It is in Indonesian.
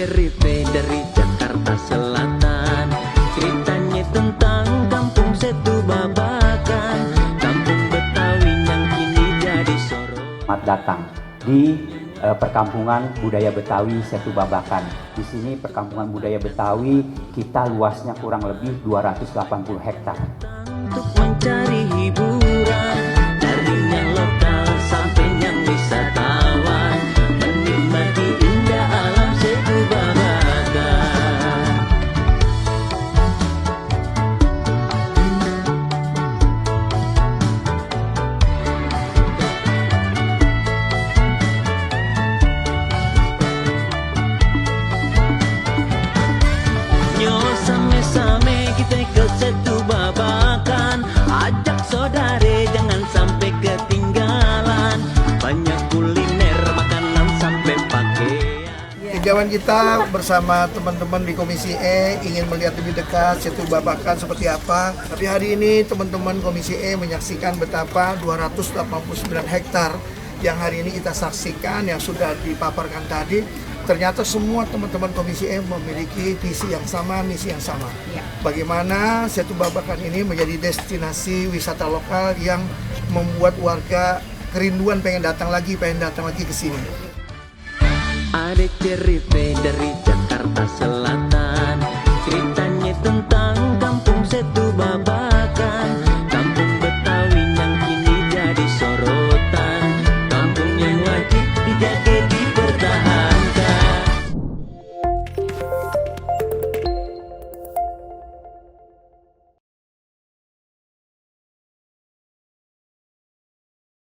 cerita dari Jakarta Selatan, ceritanya tentang kampung Setu Babakan, kampung Betawi yang kini jadi sorotan. Selamat datang di perkampungan budaya Betawi Setu Babakan. Di sini perkampungan budaya Betawi kita luasnya kurang lebih 280 hektar. Untuk mencari hiburan dari yang lokal sampai yang wisatawan, menikmati indah alam Setu Babakan. Nyo same-same kita ke Setu Babakan, ajak saudare jangan sampai ketinggalan, banyak kuliner makanan sampai pakaian. Tinjauan kita bersama teman-teman di Komisi E ingin melihat lebih dekat Setu Babakan seperti apa. Tapi hari ini teman-teman Komisi E menyaksikan betapa 289 hektar yang hari ini kita saksikan, yang sudah dipaparkan tadi. Ternyata semua teman-teman Komisi E memiliki visi yang sama, misi yang sama. Bagaimana Setu Babakan ini menjadi destinasi wisata lokal yang membuat warga kerinduan pengen datang lagi ke sini. Ada cerita dari Jakarta Selatan, cerita